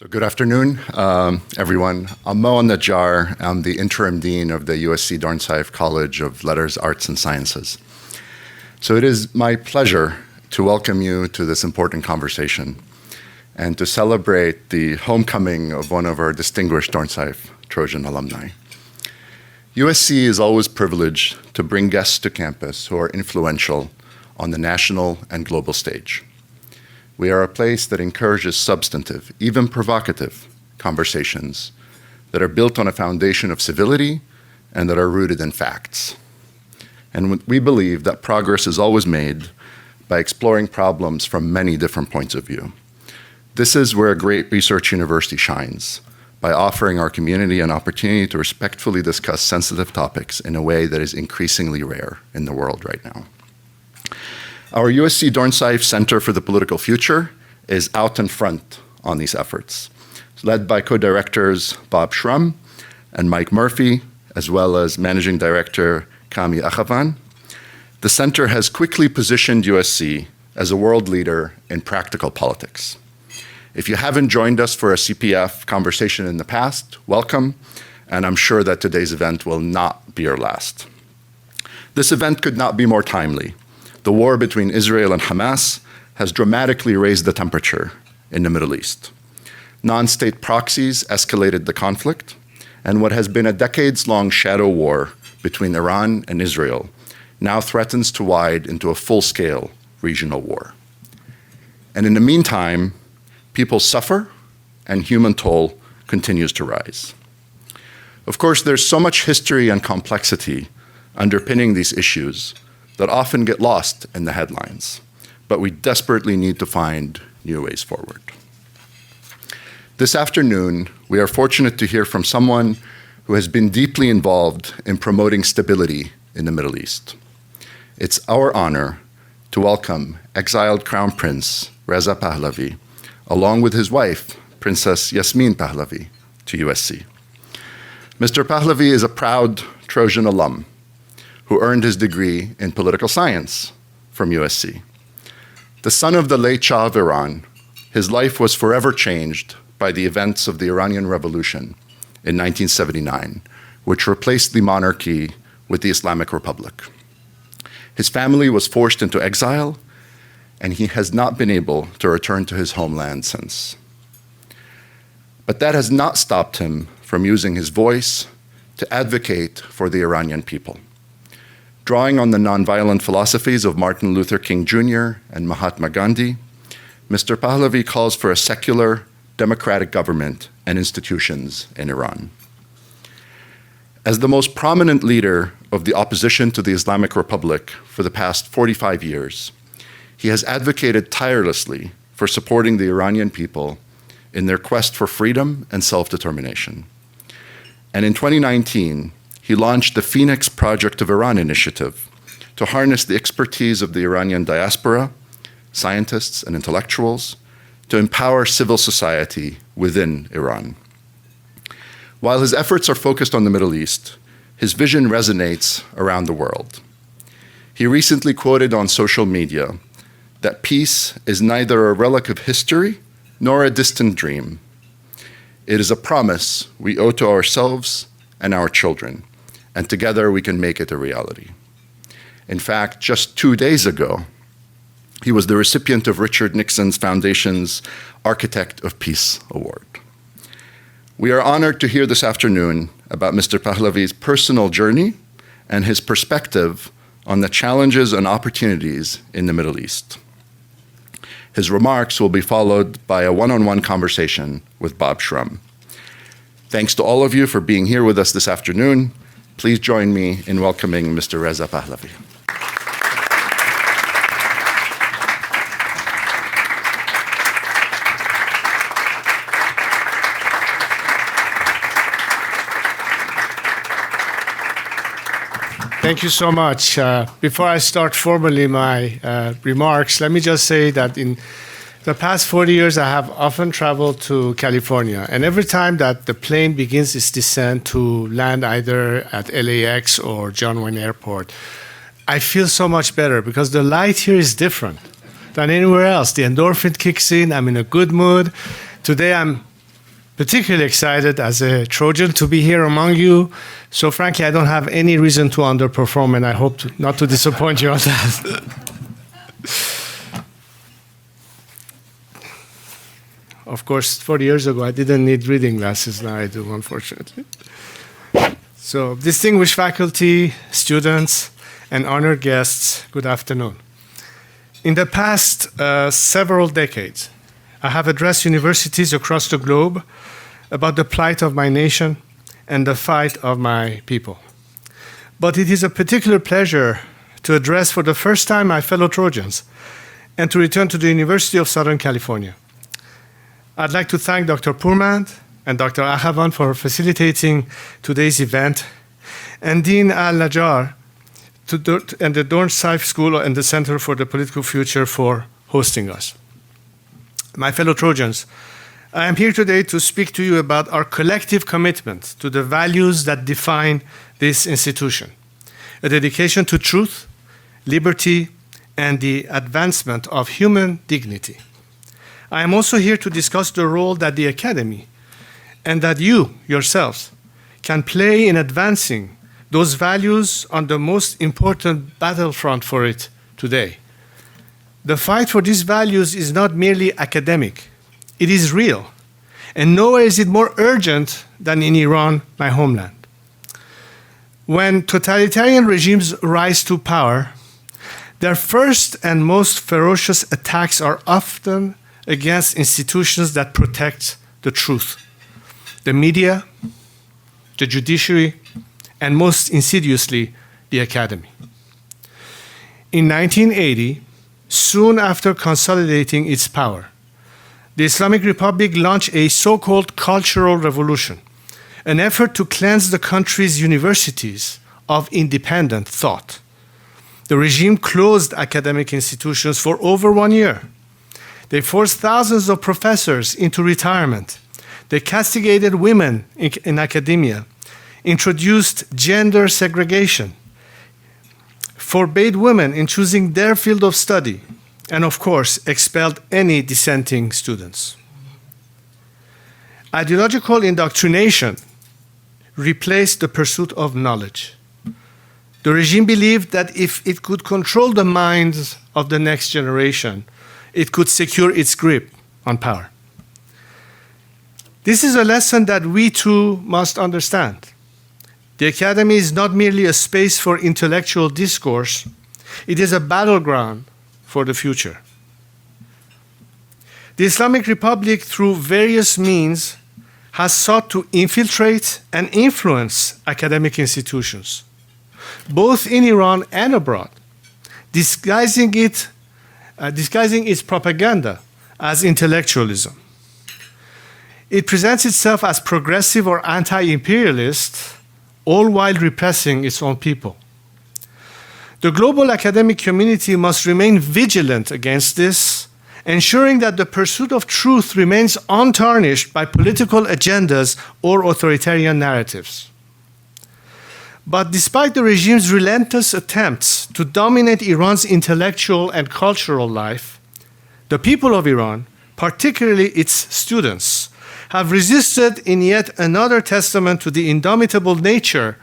So good afternoon, everyone. I'm El-Naggar. I'm the Interim Dean of the USC Dornsife College of Letters, Arts, and Sciences. So it is my pleasure to welcome you to this important conversation and to celebrate the homecoming of one of our distinguished Dornsife Trojan alumni. USC is always privileged to bring guests to campus who are influential on the national and global stage. We are a place that encourages substantive, even provocative, conversations that are built on a foundation of civility and that are rooted in facts. And we believe that progress is always made by exploring problems from many different points of view. This is where a great research university shines, by offering our community an opportunity to respectfully discuss sensitive topics in a way that is increasingly rare in the world right now. Our USC Dornsife Center for the Political Future is out in front on these efforts. It's led by co-directors Bob Shrum and Mike Murphy, as well as Managing Director Kami Achavan. The center has quickly positioned USC as a world leader in practical politics. If you haven't joined us for a CPF conversation in the past, welcome, and I'm sure that today's event will not be your last. This event could not be more timely. The war between Israel and Hamas has dramatically raised the temperature in the Middle East. Non-state proxies escalated the conflict, and what has been a decades-long shadow war between Iran and Israel now threatens to widen into a full-scale regional war. And in the meantime, people suffer and human toll continues to rise. Of course, there's so much history and complexity underpinning these issues that often get lost in the headlines, but we desperately need to find new ways forward. This afternoon, we are fortunate to hear from someone who has been deeply involved in promoting stability in the Middle East. It's our honor to welcome exiled Crown Prince Reza Pahlavi, along with his wife, Princess Yasmin Pahlavi, to USC. Mr. Pahlavi is a proud Trojan alum who earned his degree in political science from USC. The son of the late Shah of Iran, his life was forever changed by the events of the Iranian Revolution in 1979, which replaced the monarchy with the Islamic Republic. His family was forced into exile, and he has not been able to return to his homeland since. But that has not stopped him from using his voice to advocate for the Iranian people. Drawing on the nonviolent philosophies of Martin Luther King Jr. and Mahatma Gandhi, Mr. Pahlavi calls for a secular, democratic government and institutions in Iran. As the most prominent leader of the opposition to the Islamic Republic for the past 45 years, he has advocated tirelessly for supporting the Iranian people in their quest for freedom and self-determination. And in 2019, he launched the Phoenix Project of Iran initiative to harness the expertise of the Iranian diaspora, scientists and intellectuals, to empower civil society within Iran. While his efforts are focused on the Middle East, his vision resonates around the world. He recently quoted on social media that peace is neither a relic of history nor a distant dream. It is a promise we owe to ourselves and our children, and together we can make it a reality. In fact, just 2 days ago, he was the recipient of Richard Nixon's Foundation's Architect of Peace Award. We are honored to hear this afternoon about Mr. Pahlavi's personal journey and his perspective on the challenges and opportunities in the Middle East. His remarks will be followed by a one-on-one conversation with Bob Shrum. Thanks to all of you for being here with us this afternoon. Please join me in welcoming Mr. Reza Pahlavi. Thank you so much. Before I start formally my remarks, let me just say that in the past 40 years, I have often traveled to California, and every time that the plane begins its descent to land either at LAX or John Wayne Airport, I feel so much better because the light here is different than anywhere else. The endorphin kicks in, I'm in a good mood. Today I'm particularly excited as a Trojan to be here among you. So frankly, I don't have any reason to underperform, and I hope not to disappoint you on that. Of course, 40 years ago, I didn't need reading glasses. Now I do, unfortunately. So, distinguished faculty, students, and honored guests, good afternoon. In the past several decades, I have addressed universities across the globe about the plight of my nation and the fight of my people. But it is a particular pleasure to address for the first time my fellow Trojans and to return to the University of Southern California. I'd like to thank Dr. Pourmand and Dr. Ahavan for facilitating today's event, and Dean El-Naggar and the Dornsife School and the Center for the Political Future for hosting us. My fellow Trojans, I am here today to speak to you about our collective commitment to the values that define this institution, a dedication to truth, liberty, and the advancement of human dignity. I am also here to discuss the role that the Academy and that you yourselves can play in advancing those values on the most important battlefront for it today. The fight for these values is not merely academic, it is real, and nowhere is it more urgent than in Iran, my homeland. When totalitarian regimes rise to power, their first and most ferocious attacks are often against institutions that protect the truth: the media, the judiciary, and most insidiously, the academy. In 1980, soon after consolidating its power, the Islamic Republic launched a so-called cultural revolution, an effort to cleanse the country's universities of independent thought. The regime closed academic institutions for over 1 year. They forced thousands of professors into retirement. They castigated women in academia, introduced gender segregation, forbade women in choosing their field of study, and of course, expelled any dissenting students. Ideological indoctrination replaced the pursuit of knowledge. The regime believed that if it could control the minds of the next generation, it could secure its grip on power. This is a lesson that we too must understand. The academy is not merely a space for intellectual discourse, it is a battleground for the future. The Islamic Republic, through various means, has sought to infiltrate and influence academic institutions, both in Iran and abroad, disguising its propaganda as intellectualism. It presents itself as progressive or anti-imperialist, all while repressing its own people. The global academic community must remain vigilant against this, ensuring that the pursuit of truth remains untarnished by political agendas or authoritarian narratives. But despite the regime's relentless attempts to dominate Iran's intellectual and cultural life, the people of Iran, particularly its students, have resisted in yet another testament to the indomitable nature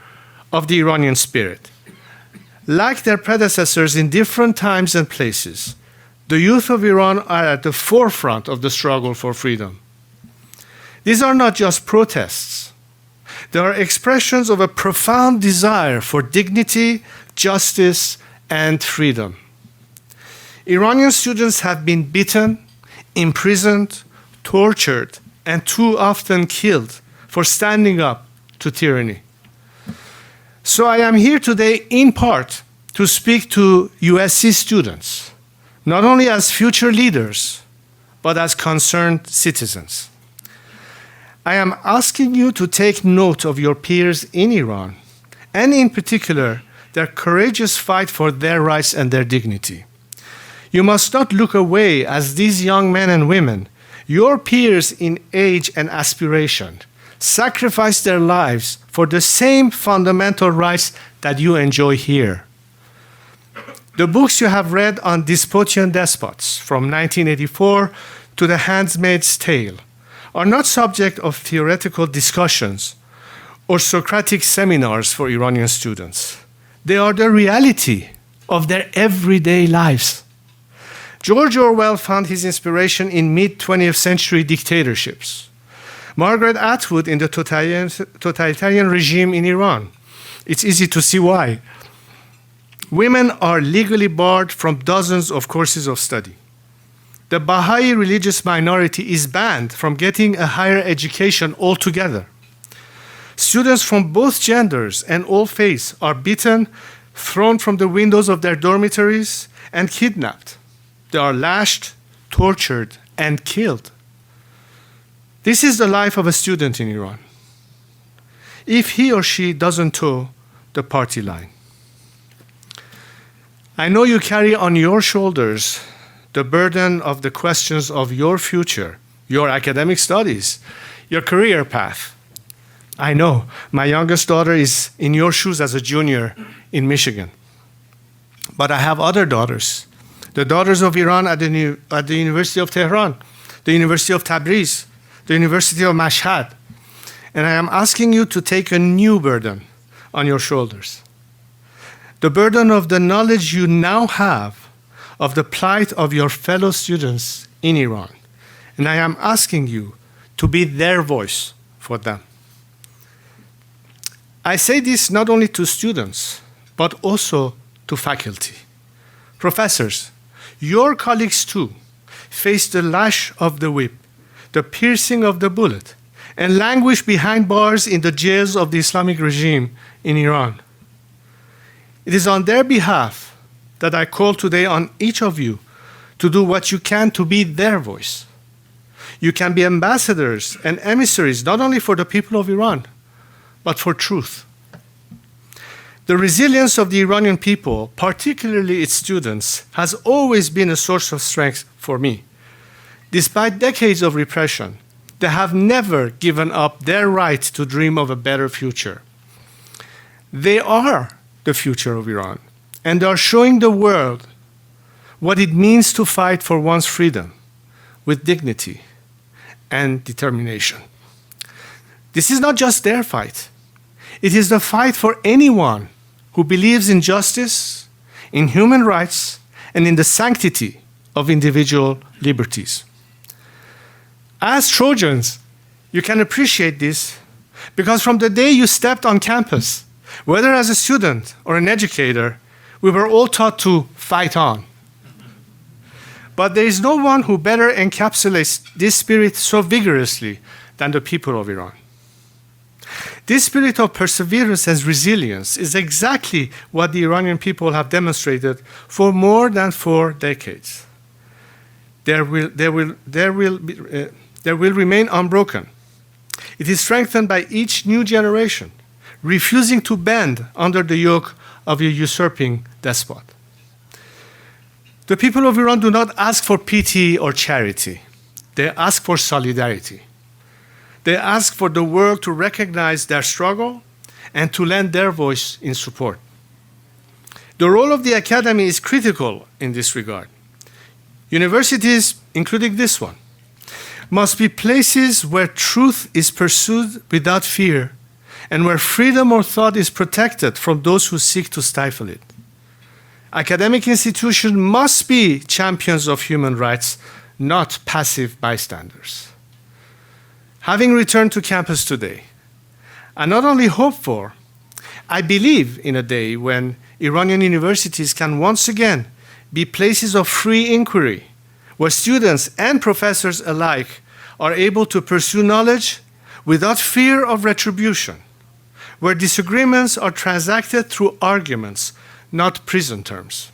of the Iranian spirit. Like their predecessors in different times and places, the youth of Iran are at the forefront of the struggle for freedom. These are not just protests. They are expressions of a profound desire for dignity, justice, and freedom. Iranian students have been beaten, imprisoned, tortured, and too often killed for standing up to tyranny. So I am here today in part to speak to USC students, not only as future leaders, but as concerned citizens. I am asking you to take note of your peers in Iran, and in particular, their courageous fight for their rights and their dignity. You must not look away as these young men and women, your peers in age and aspiration, sacrifice their lives for the same fundamental rights that you enjoy here. The books you have read on Dystopian Despots from 1984 to The Handmaid's Tale are not subject of theoretical discussions or Socratic seminars for Iranian students. They are the reality of their everyday lives. George Orwell found his inspiration in mid-20th century dictatorships. Margaret Atwood in the totalitarian regime in Iran. It's easy to see why. Women are legally barred from dozens of courses of study. The Baha'i religious minority is banned from getting a higher education altogether. Students from both genders and all faiths are beaten, thrown from the windows of their dormitories, and kidnapped. They are lashed, tortured, and killed. This is the life of a student in Iran, if he or she doesn't toe the party line. I know you carry on your shoulders the burden of the questions of your future, your academic studies, your career path. I know my youngest daughter is in your shoes as a junior in Michigan. But I have other daughters, the daughters of Iran at the University of Tehran, the University of Tabriz, the University of Mashhad. And I am asking you to take a new burden on your shoulders. The burden of the knowledge you now have of the plight of your fellow students in Iran. And I am asking you to be their voice for them. I say this not only to students, but also to faculty. Professors, your colleagues too face the lash of the whip, the piercing of the bullet, and languish behind bars in the jails of the Islamic regime in Iran. It is on their behalf that I call today on each of you to do what you can to be their voice. You can be ambassadors and emissaries not only for the people of Iran, but for truth. The resilience of the Iranian people, particularly its students, has always been a source of strength for me. Despite decades of repression, they have never given up their right to dream of a better future. They are the future of Iran, and are showing the world what it means to fight for one's freedom with dignity and determination. This is not just their fight. It is the fight for anyone who believes in justice, in human rights, and in the sanctity of individual liberties. As Trojans, you can appreciate this because from the day you stepped on campus, whether as a student or an educator, we were all taught to fight on. But there is no one who better encapsulates this spirit so vigorously than the people of Iran. This spirit of perseverance and resilience is exactly what the Iranian people have demonstrated for more than 4 decades. There will remain unbroken. It is strengthened by each new generation, refusing to bend under the yoke of a usurping despot. The people of Iran do not ask for pity or charity. They ask for solidarity. They ask for the world to recognize their struggle and to lend their voice in support. The role of the academy is critical in this regard. Universities, including this one, must be places where truth is pursued without fear and where freedom of thought is protected from those who seek to stifle it. Academic institutions must be champions of human rights, not passive bystanders. Having returned to campus today, I not only hope for, I believe in a day when Iranian universities can once again be places of free inquiry, where students and professors alike are able to pursue knowledge without fear of retribution, where disagreements are transacted through arguments, not prison terms.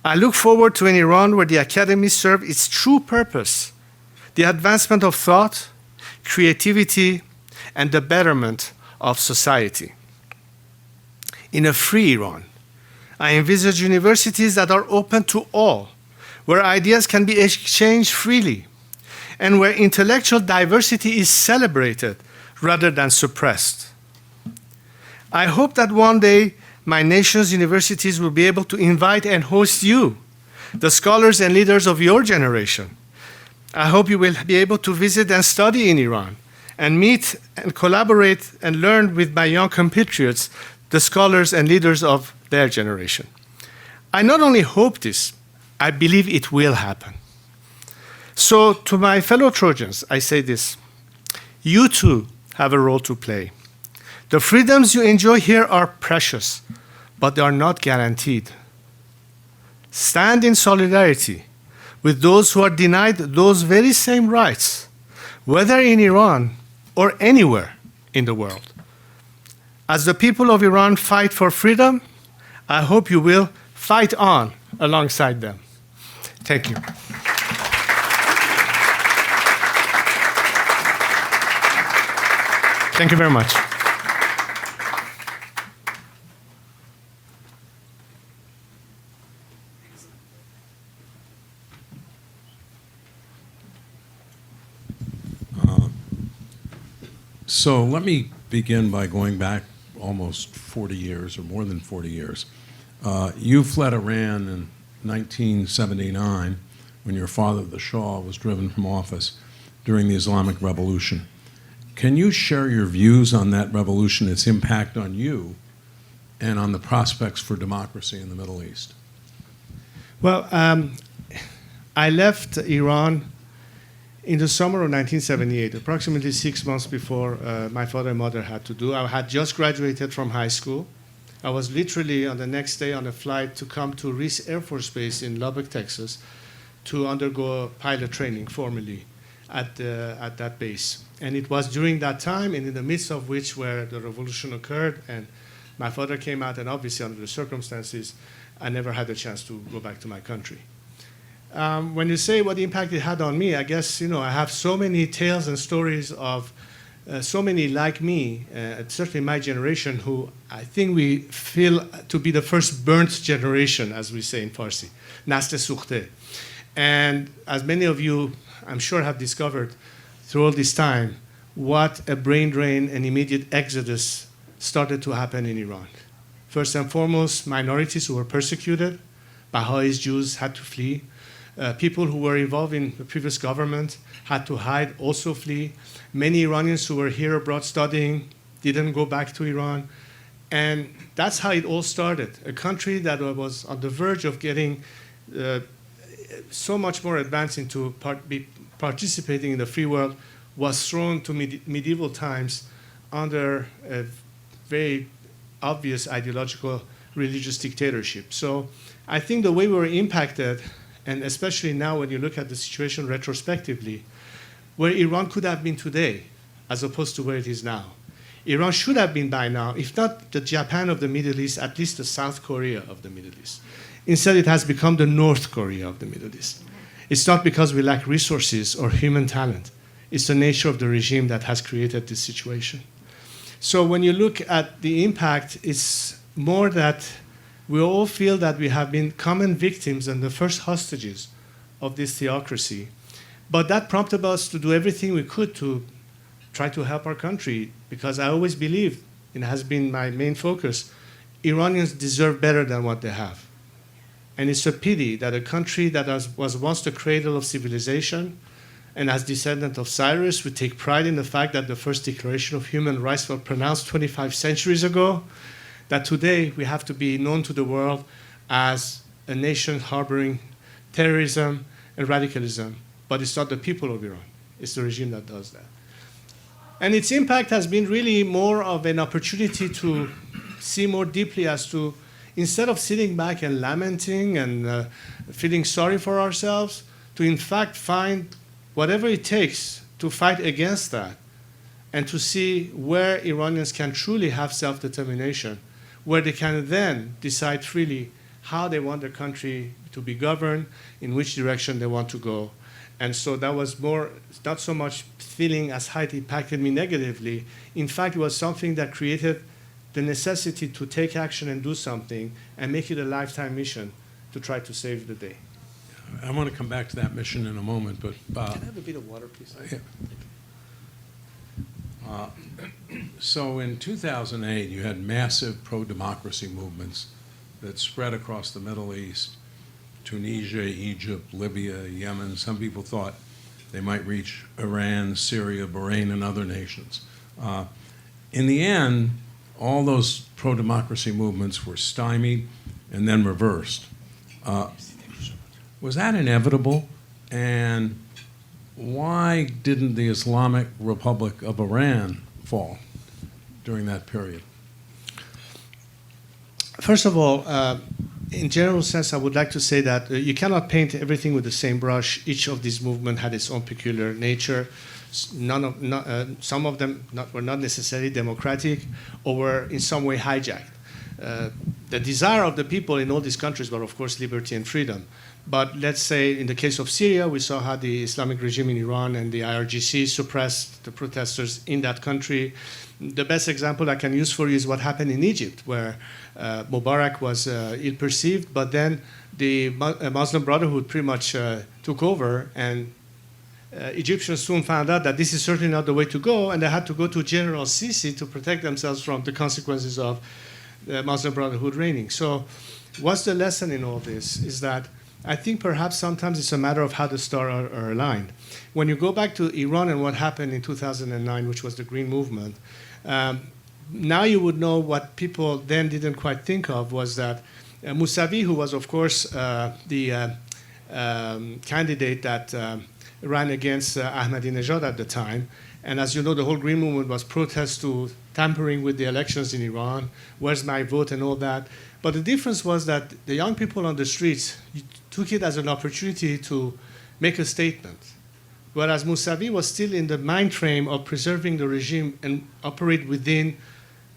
I look forward to an Iran where the academy serves its true purpose, the advancement of thought, creativity, and the betterment of society. In a free Iran, I envisage universities that are open to all, where ideas can be exchanged freely, and where intellectual diversity is celebrated rather than suppressed. I hope that one day my nation's universities will be able to invite and host you, the scholars and leaders of your generation, I hope you will be able to visit and study in Iran and meet and collaborate and learn with my young compatriots, the scholars and leaders of their generation. I not only hope this, I believe it will happen. So to my fellow Trojans, I say this: you too have a role to play. The freedoms you enjoy here are precious, but they are not guaranteed. Stand in solidarity with those who are denied those very same rights, whether in Iran or anywhere in the world. As the people of Iran fight for freedom, I hope you will fight on alongside them. Thank you. Thank you very much. So let me begin by going back almost 40 years, or more than 40 years. You fled Iran in 1979 when your father, the Shah, was driven from office during the Islamic Revolution. Can you share your views on that revolution, its impact on you, and on the prospects for democracy in the Middle East? Well, I left Iran in the summer of 1978, approximately 6 months before my father and mother had to do. I had just graduated from high school. I was literally on the next day on a flight to come to Reese Air Force Base in Lubbock, Texas, to undergo pilot training formally at that base. And it was during that time, and in the midst of which where the revolution occurred, and my father came out, and obviously under the circumstances, I never had a chance to go back to my country. When you say what impact it had on me, I guess, I have so many tales and stories of so many like me, certainly my generation, who I think we feel to be the first burnt generation, as we say in Farsi, nasl sukhte. And as many of you, I'm sure, have discovered through all this time, what a brain drain and immediate exodus started to happen in Iran. First and foremost, minorities who were persecuted, Baha'is, Jews had to flee. People who were involved in the previous government had to hide, also flee. Many Iranians who were here abroad studying didn't go back to Iran. And that's how it all started. A country that was on the verge of getting so much more advanced into participating in the free world was thrown to medieval times under a very obvious ideological religious dictatorship. So I think the way we were impacted, and especially now when you look at the situation retrospectively, where Iran could have been today as opposed to where it is now. Iran should have been by now, if not the Japan of the Middle East, at least the South Korea of the Middle East. Instead, it has become the North Korea of the Middle East. It's not because we lack resources or human talent. It's the nature of the regime that has created this situation. So when you look at the impact, it's more that we all feel that we have been common victims and the first hostages of this theocracy. But that prompted us to do everything we could to try to help our country, because I always believed, and it has been my main focus, Iranians deserve better than what they have. And it's a pity that a country that was once the cradle of civilization, and as descendant of Cyrus, we take pride in the fact that the first Declaration of Human Rights was pronounced 25 centuries ago, that today we have to be known to the world as a nation harboring terrorism and radicalism. But it's not the people of Iran. It's the regime that does that. And its impact has been really more of an opportunity to see more deeply as to, instead of sitting back and lamenting and feeling sorry for ourselves, to in fact find whatever it takes to fight against that and to see where Iranians can truly have self-determination, where they can then decide freely how they want their country to be governed, in which direction they want to go. And so that was more, not so much feeling as how it impacted me negatively. In fact, it was something that created the necessity to take action and do something and make it a lifetime mission to try to save the day. I want to come back to that mission in a moment, but Can I have a bit of water, please? Yeah. So in 2008, you had massive pro-democracy movements that spread across the Middle East, Tunisia, Egypt, Libya, Yemen. Some people thought They might reach Iran, Syria, Bahrain, and other nations. In the end, all those pro-democracy movements were stymied and then reversed. Was that inevitable? And why didn't the Islamic Republic of Iran fall during that period? First of all, in general sense, I would like to say that you cannot paint everything with the same brush. Each of these movements had its own peculiar nature. Some of them were not necessarily democratic or were in some way hijacked. The desire of the people in all these countries were, of course, liberty and freedom. But let's say in the case of Syria, we saw how the Islamic regime in Iran and the IRGC suppressed the protesters in that country. The best example I can use for you is what happened in Egypt, where Mubarak was ill-perceived, but then the Muslim Brotherhood pretty much took over, and Egyptians soon found out that this is certainly not the way to go, and they had to go to General Sisi to protect themselves from the consequences of the Muslim Brotherhood reigning. So what's the lesson in all this is that I think perhaps sometimes it's a matter of how the stars are aligned. When you go back to Iran and what happened in 2009, which was the Green Movement, now you would know what people then didn't quite think of was that Mousavi, who was, of course, the candidate that ran against Ahmadinejad at the time, and as you know, the whole Green Movement was protest to tampering with the elections in Iran, where's my vote and all that. But the difference was that the young people on the streets took it as an opportunity to make a statement, whereas Mousavi was still in the mind frame of preserving the regime and operate within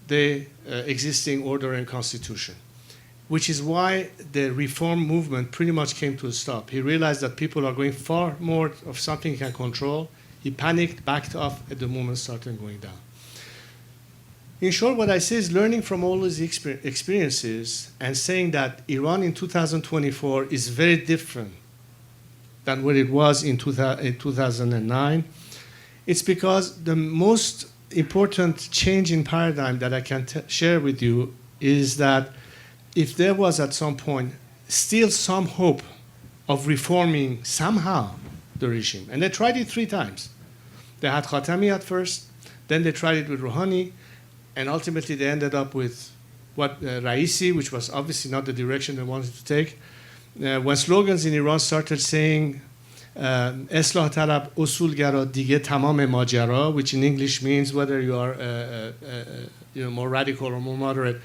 the existing order and constitution, which is why the reform movement pretty much came to a stop. He realized that people are going far more of something he can control. He panicked, backed off, and the movement started going down. In short, what I say is learning from all these experiences and saying that Iran in 2024 is very different than what it was in 2009. It's because the most important change in paradigm that I can share with you is that if there was at some point still some hope of reforming somehow the regime, and they tried it 3 times. They had Khatami at first, then they tried it with Rouhani, and ultimately they ended up with what Raisi, which was obviously not the direction they wanted to take. When slogans in Iran started saying Islah talab usulgara dige tamam majara, which in English means whether you are more radical or more moderate,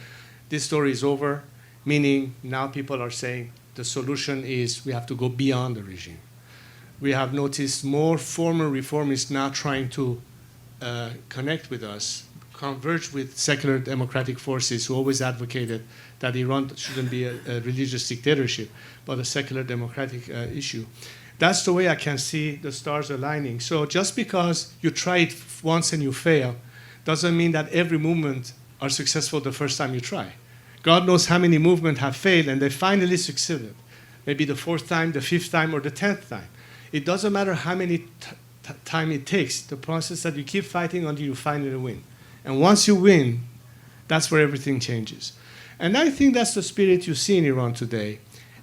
this story is over, meaning now people are saying the solution is we have to go beyond the regime. We have noticed more former reformists now trying to connect with us, converge with secular democratic forces who always advocated that Iran shouldn't be a religious dictatorship, but a secular democratic issue. That's the way I can see the stars aligning. So just because you try it once and you fail doesn't mean that every movement are successful the first time you try. God knows how many movements have failed and they finally succeeded. Maybe the 4th time, the 5th time, or the 10th time. It doesn't matter how many time it takes. The process that you keep fighting until you finally win. And once you win, that's where everything changes. And I think that's the spirit you see in Iran today.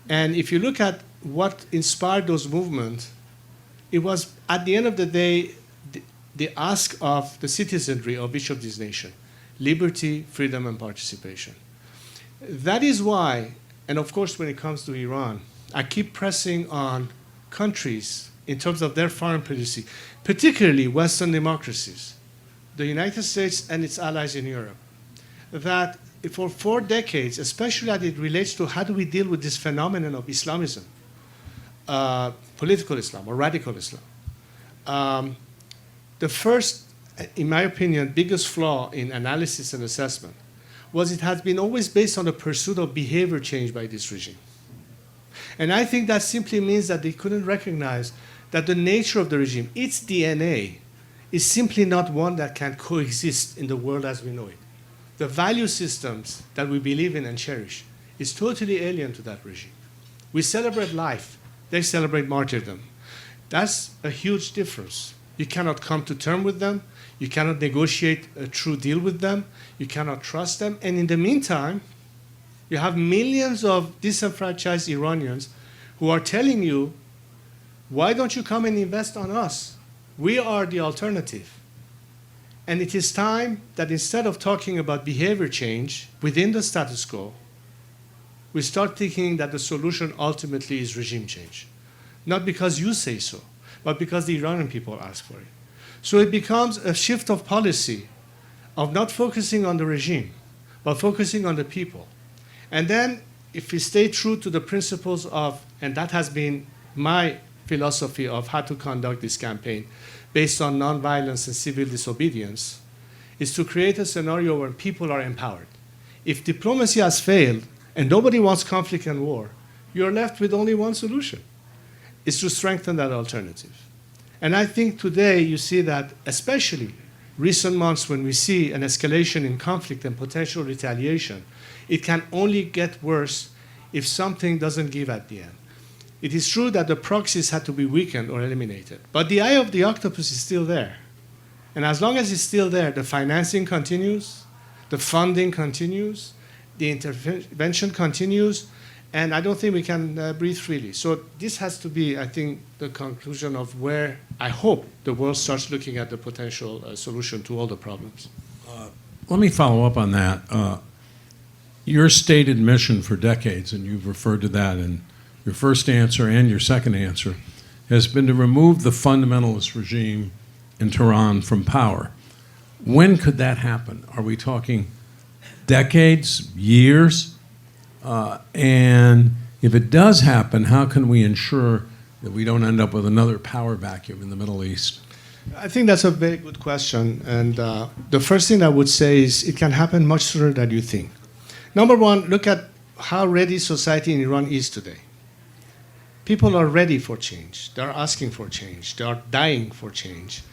And if you look at what inspired those movements, it was, at the end of the day, the ask of the citizenry of each of these nations: liberty, freedom, and participation. That is why, and of course when it comes to Iran, I keep pressing on countries in terms of their foreign policy, particularly Western democracies, the United States and its allies in Europe, that for 4 decades, especially as it relates to how do we deal with this phenomenon of Islamism, political Islam or radical Islam. The first, in my opinion, biggest flaw in analysis and assessment was it has been always based on the pursuit of behavior change by this regime. And I think that simply means that they couldn't recognize that the nature of the regime, its DNA, is simply not one that can coexist in the world as we know it. The value systems that we believe in and cherish is totally alien to that regime. We celebrate life. They celebrate martyrdom. That's a huge difference. You cannot come to terms with them. You cannot negotiate a true deal with them. You cannot trust them. And in the meantime, you have millions of disenfranchised Iranians who are telling you why don't you come and invest on us? We are the alternative. And it is time that instead of talking about behavior change within the status quo, we start thinking that the solution ultimately is regime change. Not because you say so, but because the Iranian people ask for it. So it becomes a shift of policy of not focusing on the regime, but focusing on the people. And then if we stay true to the principles of, and that has been my philosophy of how to conduct this campaign, based on nonviolence and civil disobedience, is to create a scenario where people are empowered. If diplomacy has failed and nobody wants conflict and war, you're left with only one solution, is to strengthen that alternative. And I think today you see that, especially recent months when we see an escalation in conflict and potential retaliation, it can only get worse if something doesn't give at the end. It is true that the proxies had to be weakened or eliminated, but the eye of the octopus is still there. And as long as it's still there, the financing continues, the funding continues, the intervention continues, and I don't think we can breathe freely. So this has to be, I think, the conclusion of where I hope the world starts looking at the potential solution to all the problems. Let me follow up on that. Your stated mission for decades, and you've referred to that in your first answer and your second answer, has been to remove the fundamentalist regime in Tehran from power. When could that happen? Are we talking decades, years? And if it does happen, how can we ensure that we don't end up with another power vacuum in the Middle East? I think that's a very good question. And the first thing I would say is it can happen much sooner than you think. Number one, look at how ready society in Iran is today. People are ready for change. They're asking for change. They are dying for change.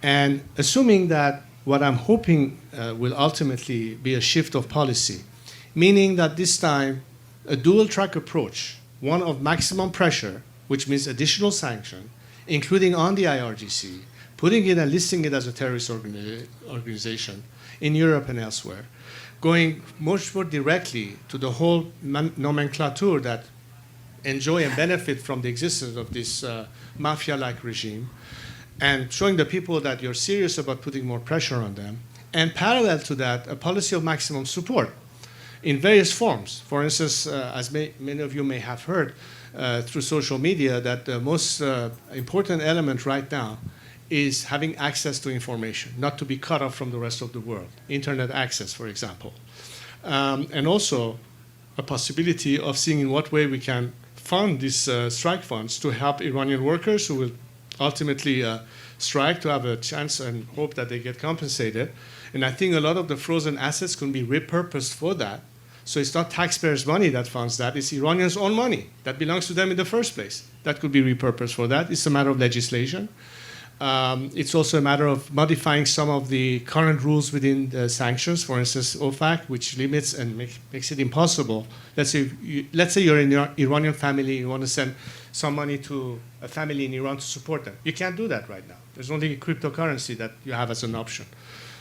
And assuming that what I'm hoping will ultimately be a shift of policy, meaning that this time a dual-track approach, one of maximum pressure, which means additional sanction, including on the IRGC, putting it and listing it as a terrorist organization in Europe and elsewhere, going much more directly to the whole nomenclature that enjoy and benefit from the existence of this mafia-like regime, and showing the people that you're serious about putting more pressure on them, and parallel to that, a policy of maximum support in various forms. For instance, as many of you may have heard through social media, that the most important element right now is having access to information, not to be cut off from the rest of the world. Internet access, for example. And also a possibility of seeing in what way we can fund these strike funds to help Iranian workers who will ultimately strike to have a chance and hope that they get compensated. And I think a lot of the frozen assets can be repurposed for that. So it's not taxpayers' money that funds that, it's Iranians' own money that belongs to them in the first place. That could be repurposed for that. It's a matter of legislation. It's also a matter of modifying some of the current rules within the sanctions, for instance, OFAC, which limits and makes it impossible. Let's say you're in an Iranian family, you want to send some money to a family in Iran to support them. You can't do that right now. There's only cryptocurrency that you have as an option.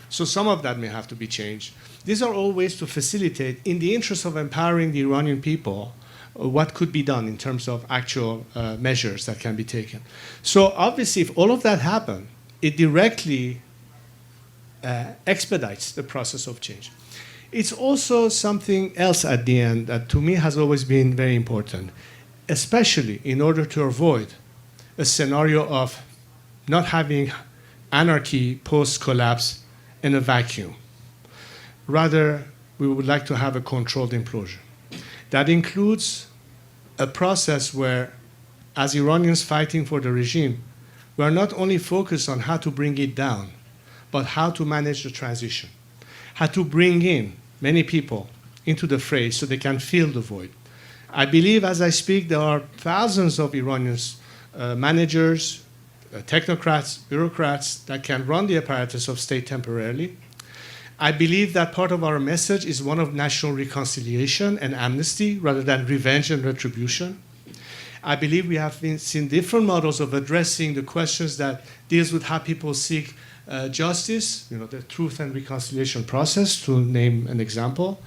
So some of that may have to be changed. These are all ways to facilitate, in the interest of empowering the Iranian people, what could be done in terms of actual measures that can be taken. So obviously, if all of that happen, it directly expedites the process of change. It's also something else at the end that to me has always been very important, especially in order to avoid a scenario of not having anarchy post-collapse in a vacuum. Rather, we would like to have a controlled implosion. That includes a process where, as Iranians fighting for the regime, we are not only focused on how to bring it down, but how to manage the transition, how to bring in many people into the fray so they can fill the void. I believe as I speak, there are thousands of Iranians, managers, technocrats, bureaucrats that can run the apparatus of state temporarily. I believe that part of our message is one of national reconciliation and amnesty rather than revenge and retribution. I believe we have seen different models of addressing the questions that deals with how people seek justice, the truth and reconciliation process, to name an example.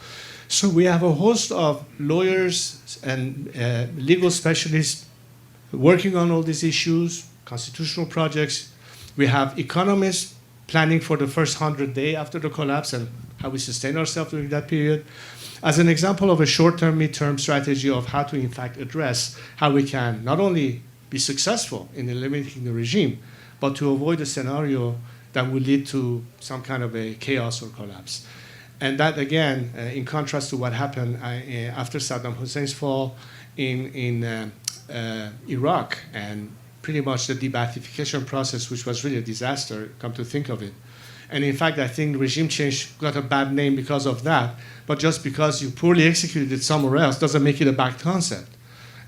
So we have a host of lawyers and legal specialists working on all these issues, constitutional projects. We have economists planning for the first 100 days after the collapse and how we sustain ourselves during that period, as an example of a short-term, mid-term strategy of how to, in fact, address how we can not only be successful in eliminating the regime, but to avoid a scenario that would lead to some kind of a chaos or collapse. And that, again, in contrast to what happened after Saddam Hussein's fall in Iraq, and pretty much the de-Baathification process, which was really a disaster, come to think of it. And in fact, I think regime change got a bad name because of that, but just because you poorly executed it somewhere else doesn't make it a bad concept.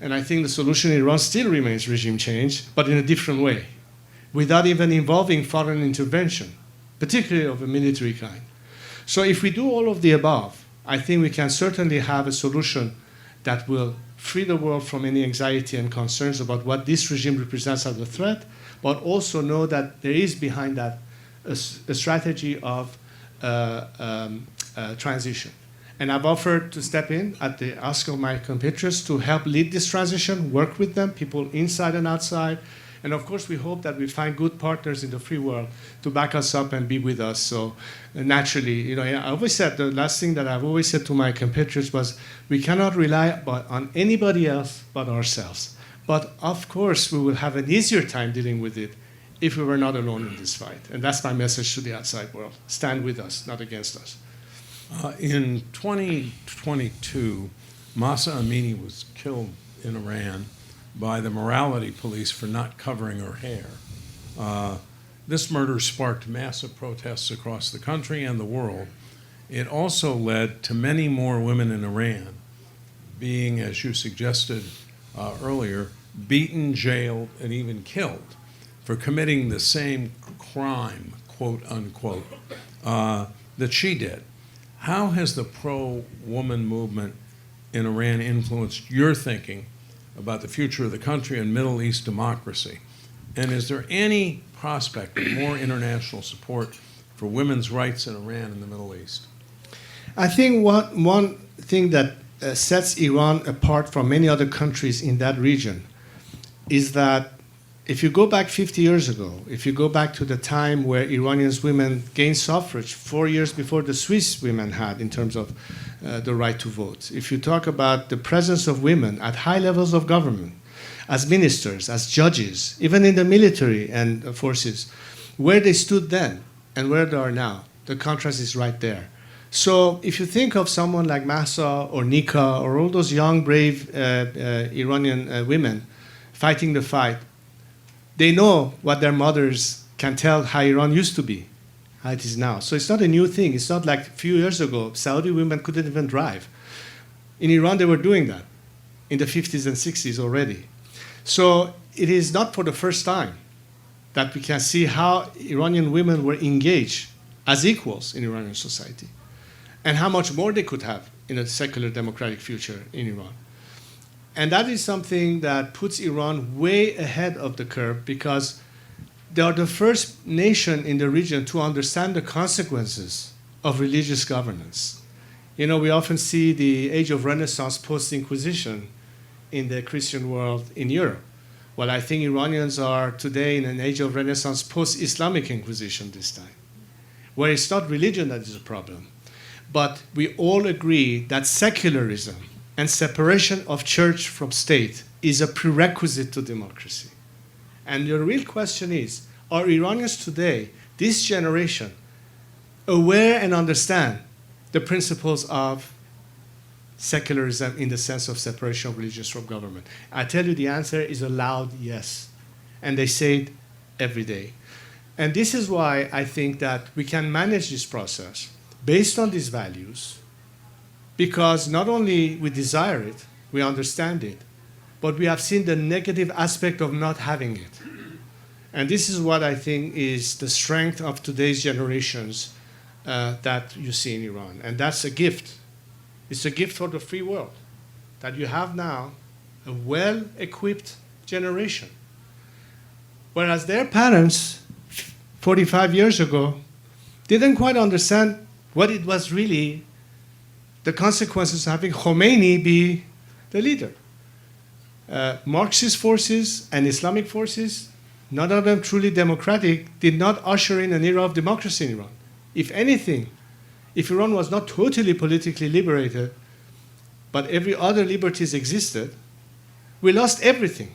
And I think the solution in Iran still remains regime change, but in a different way, without even involving foreign intervention, particularly of a military kind. So if we do all of the above, I think we can certainly have a solution that will free the world from any anxiety and concerns about what this regime represents as a threat, but also know that there is behind that a strategy of transition. And I've offered to step in at the ask of my compatriots to help lead this transition, work with them, people inside and outside. And of course, we hope that we find good partners in the free world to back us up and be with us. So naturally, I always said, the last thing that I've always said to my compatriots was, we cannot rely on anybody else but ourselves. But of course, we will have an easier time dealing with it if we were not alone in this fight. And that's my message to the outside world. Stand with us, not against us. In 2022, Mahsa Amini was killed in Iran by the morality police for not covering her hair. This murder sparked massive protests across the country and the world. It also led to many more women in Iran being, as you suggested earlier, beaten, jailed, and even killed for committing the same crime, quote unquote, that she did. How has the pro-woman movement in Iran influenced your thinking about the future of the country and Middle East democracy? And is there any prospect of more international support for women's rights in Iran and the Middle East? I think one thing that sets Iran apart from many other countries in that region is that if you go back 50 years ago, if you go back to the time where Iranian women gained suffrage 4 years before the Swiss women had in terms of the right to vote, if you talk about the presence of women at high levels of government, as ministers, as judges, even in the military and forces, where they stood then and where they are now, the contrast is right there. So if you think of someone like Mahsa or Nika or all those young, brave Iranian women fighting the fight, they know what their mothers can tell how Iran used to be, how it is now. So it's not a new thing. It's not like a few years ago, Saudi women couldn't even drive. In Iran, they were doing that in the 50s and 60s already. So it is not for the first time that we can see how Iranian women were engaged as equals in Iranian society, and how much more they could have in a secular democratic future in Iran. And that is something that puts Iran way ahead of the curve, because they are the first nation in the region to understand the consequences of religious governance. We often see the age of Renaissance post-Inquisition in the Christian world in Europe. Well, I think Iranians are today in an age of Renaissance post-Islamic Inquisition this time, where it's not religion that is a problem, but we all agree that secularism and separation of church from state is a prerequisite to democracy. And the real question is, are Iranians today, this generation, aware and understand the principles of secularism in the sense of separation of religions from government? I tell you, the answer is a loud yes. And they say it every day. And this is why I think that we can manage this process based on these values, because not only we desire it, we understand it, but we have seen the negative aspect of not having it. And this is what I think is the strength of today's generations that you see in Iran. And that's a gift. It's a gift for the free world, that you have now a well-equipped generation. Whereas their parents, 45 years ago, didn't quite understand what it was really the consequences of having Khomeini be the leader. Marxist forces and Islamic forces, none of them truly democratic, did not usher in an era of democracy in Iran. If anything, if Iran was not totally politically liberated, but every other liberties existed, we lost everything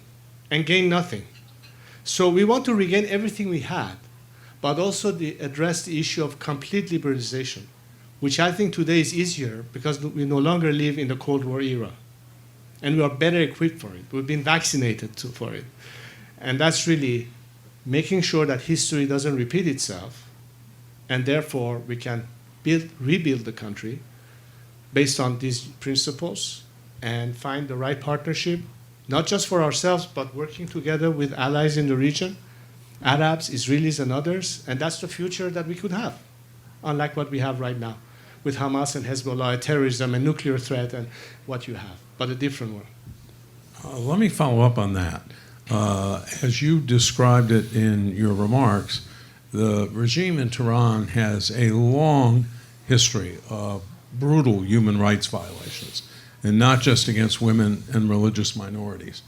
and gained nothing. So we want to regain everything we had, but also address the issue of complete liberalization, which I think today is easier because we no longer live in the Cold War era. And we are better equipped for it. We've been vaccinated for it. And that's really making sure that history doesn't repeat itself, and therefore we can rebuild the country based on these principles and find the right partnership, not just for ourselves, but working together with allies in the region, Arabs, Israelis, and others. And that's the future that we could have, unlike what we have right now with Hamas and Hezbollah, terrorism and nuclear threat and what you have, but a different one. Let me follow up on that. As you described it in your remarks, the regime in Tehran has a long history of brutal human rights violations, and not just against women and religious minorities.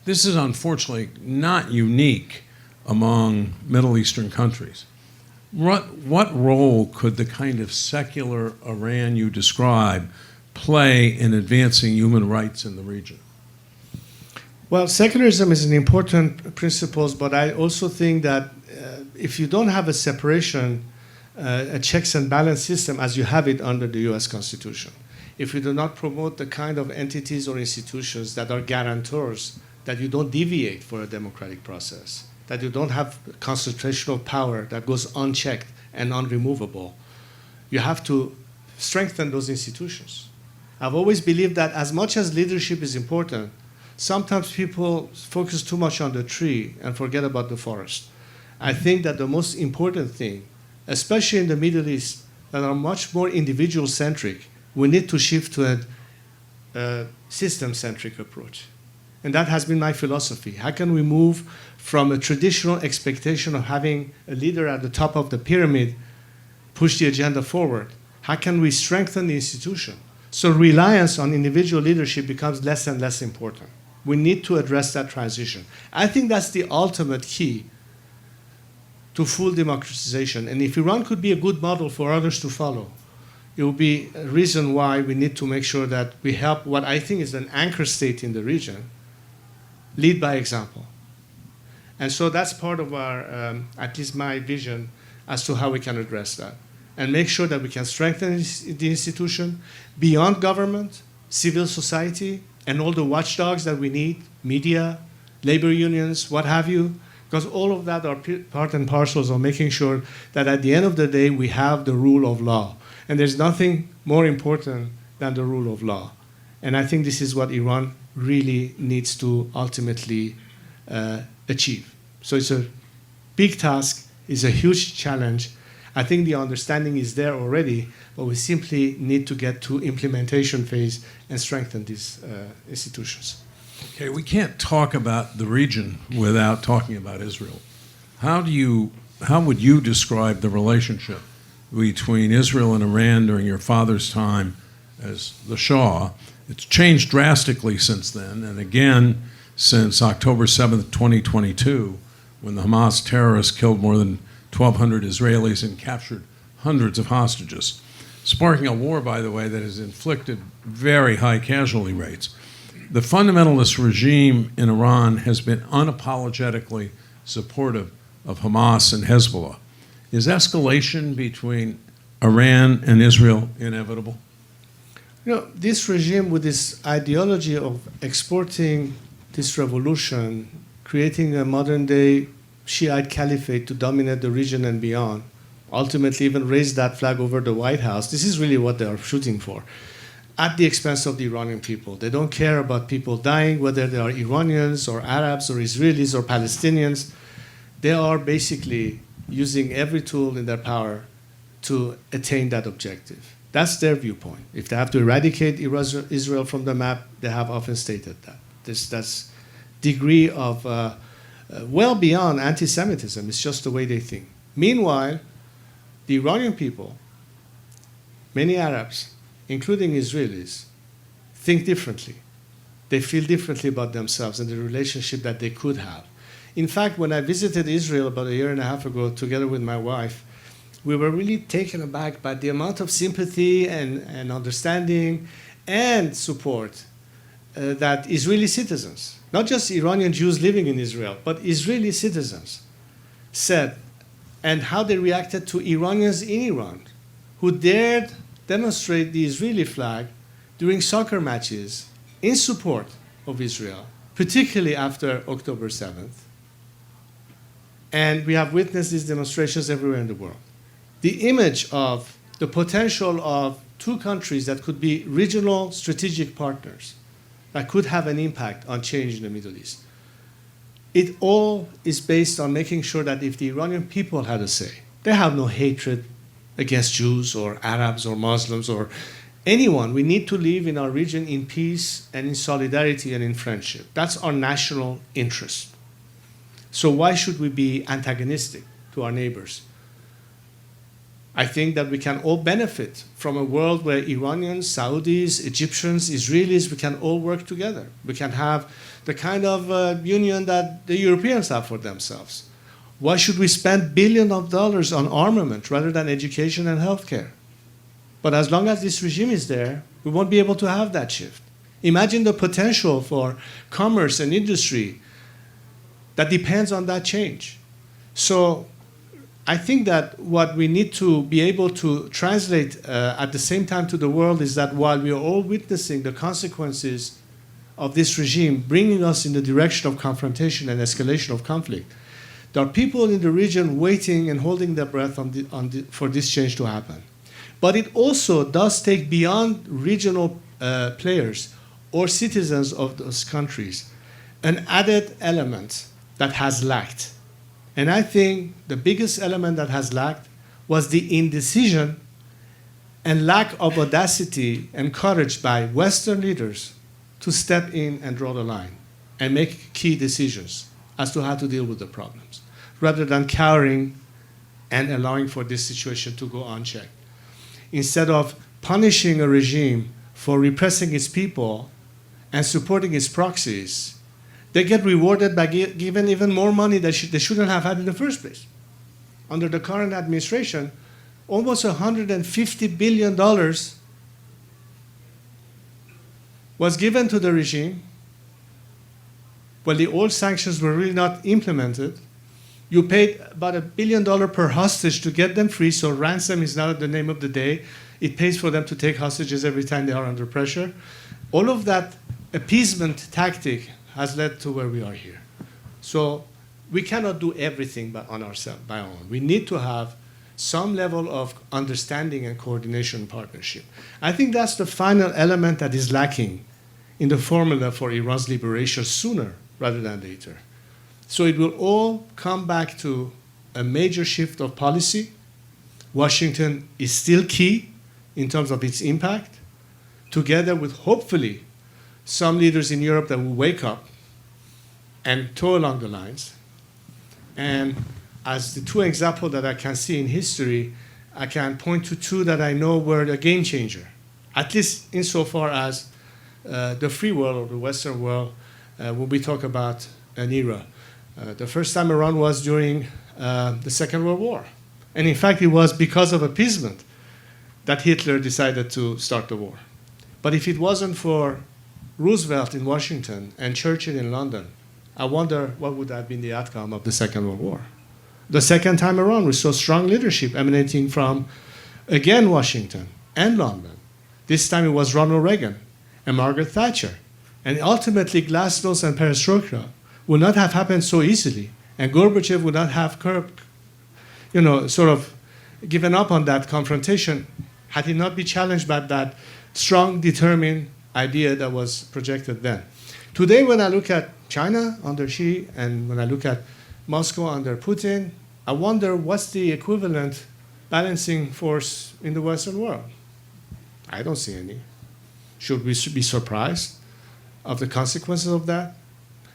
This is unfortunately not unique among Middle Eastern countries. What role could the kind of secular Iran you describe play in advancing human rights in the region? Well, secularism is an important principle, but I also think that if you don't have a separation, a checks and balance system as you have it under the US Constitution, if you do not promote the kind of entities or institutions that are guarantors that you don't deviate for a democratic process, that you don't have constitutional power that goes unchecked and unremovable, you have to strengthen those institutions. I've always believed that as much as leadership is important, sometimes people focus too much on the tree and forget about the forest. I think that the most important thing, especially in the Middle East, that are much more individual-centric, we need to shift to a system-centric approach. And that has been my philosophy. How can we move from a traditional expectation of having a leader at the top of the pyramid push the agenda forward? How can we strengthen the institution so reliance on individual leadership becomes less and less important? We need to address that transition. I think that's the ultimate key to full democratization. And if Iran could be a good model for others to follow, it will be a reason why we need to make sure that we help what I think is an anchor state in the region lead by example. And so that's part of our, at least my vision as to how we can address that and make sure that we can strengthen the institution beyond government, civil society, and all the watchdogs that we need, media, labor unions, what have you, because all of that are part and parcels of making sure that at the end of the day we have the rule of law. And there's nothing more important than the rule of law. And I think this is what Iran really needs to ultimately achieve. So it's a big task, it's a huge challenge. I think the understanding is there already, but we simply need to get to implementation phase and strengthen these institutions. Okay, we can't talk about the region without talking about Israel. How would you describe the relationship between Israel and Iran during your father's time as the Shah? It's changed drastically since then, and again since October 7th, 2022, when the Hamas terrorists killed more than 1,200 Israelis and captured hundreds of hostages, sparking a war, by the way, that has inflicted very high casualty rates. The fundamentalist regime in Iran has been unapologetically supportive of Hamas and Hezbollah. Is escalation between Iran and Israel inevitable? You know, this regime with this ideology of exporting this revolution, creating a modern-day Shiite caliphate to dominate the region and beyond, ultimately even raise that flag over the White House, this is really what they are shooting for, at the expense of the Iranian people. They don't care about people dying, whether they are Iranians or Arabs or Israelis or Palestinians. They are basically using every tool in their power to attain that objective. That's their viewpoint. If they have to eradicate Israel from the map, they have often stated that. That's degree of well beyond anti-Semitism. It's just the way they think. Meanwhile, the Iranian people, many Arabs, including Israelis, think differently. they feel differently about themselves and the relationship that they could have. In fact, when I visited Israel about a year and a half ago, together with my wife, we were really taken aback by the amount of sympathy and understanding and support that Israeli citizens, not just Iranian Jews living in Israel, but Israeli citizens, said, and how they reacted to Iranians in Iran who dared demonstrate the Israeli flag during soccer matches in support of Israel, particularly after October 7th. And we have witnessed these demonstrations everywhere in the world. The image of the potential of two countries that could be regional strategic partners that could have an impact on change in the Middle East. It all is based on making sure that if the Iranian people had a say, they have no hatred against Jews or Arabs or Muslims or anyone. We need to live in our region in peace and in solidarity and in friendship. That's our national interest. So why should we be antagonistic to our neighbors? I think that we can all benefit from a world where Iranians, Saudis, Egyptians, Israelis, we can all work together. We can have the kind of union that the Europeans have for themselves. Why should we spend billions of dollars on armament rather than education and healthcare? But as long as this regime is there, we won't be able to have that shift. Imagine the potential for commerce and industry that depends on that change. So I think that what we need to be able to translate at the same time to the world is that while we are all witnessing the consequences of this regime bringing us in the direction of confrontation and escalation of conflict, there are people in the region waiting and holding their breath for this change to happen. But it also does take beyond regional players or citizens of those countries an added element that has lacked. And I think the biggest element that has lacked was the indecision and lack of audacity and courage by Western leaders to step in and draw the line and make key decisions as to how to deal with the problems, rather than cowering and allowing for this situation to go unchecked. Instead of punishing a regime for repressing its people and supporting its proxies, they get rewarded by given even more money that they shouldn't have had in the first place. Under the current administration, almost $150 billion was given to the regime. Well, the old sanctions were really not implemented. You paid about $1 billion per hostage to get them free, so ransom is now the name of the day. It pays for them to take hostages every time they are under pressure. All of that appeasement tactic has led to where we are here. So we cannot do everything by our own. We need to have some level of understanding and coordination and partnership. I think that's the final element that is lacking in the formula for Iran's liberation sooner rather than later. So it will all come back to a major shift of policy. Washington is still key in terms of its impact, together with hopefully some leaders in Europe that will wake up and toe along the lines. And as the two examples that I can see in history, I can point to two that I know were a game changer, at least insofar as the free world or the Western world, when we talk about an era. The first time around was during the Second World War. And in fact, it was because of appeasement that Hitler decided to start the war. But if it wasn't for Roosevelt in Washington and Churchill in London, I wonder what would have been the outcome of the Second World War. The second time around, we saw strong leadership emanating from, again, Washington and London. This time it was Ronald Reagan and Margaret Thatcher. And ultimately, glasnost and perestroika would not have happened so easily, and Gorbachev would not have sort of given up on that confrontation had he not been challenged by that strong, determined idea that was projected then. Today, when I look at China under Xi and when I look at Moscow under Putin, I wonder what's the equivalent balancing force in the Western world. I don't see any. Should we be surprised of the consequences of that?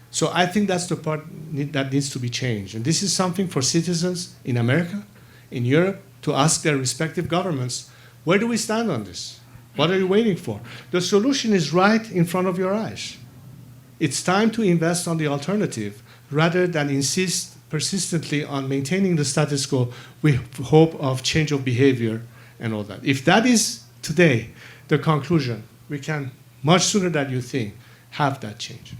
So I think that's the part that needs to be changed. And this is something for citizens in America, in Europe, to ask their respective governments, where do we stand on this? What are you waiting for? The solution is right in front of your eyes. It's time to invest on the alternative rather than insist persistently on maintaining the status quo with hope of change of behavior and all that. If that is today the conclusion, we can, much sooner than you think, have that change.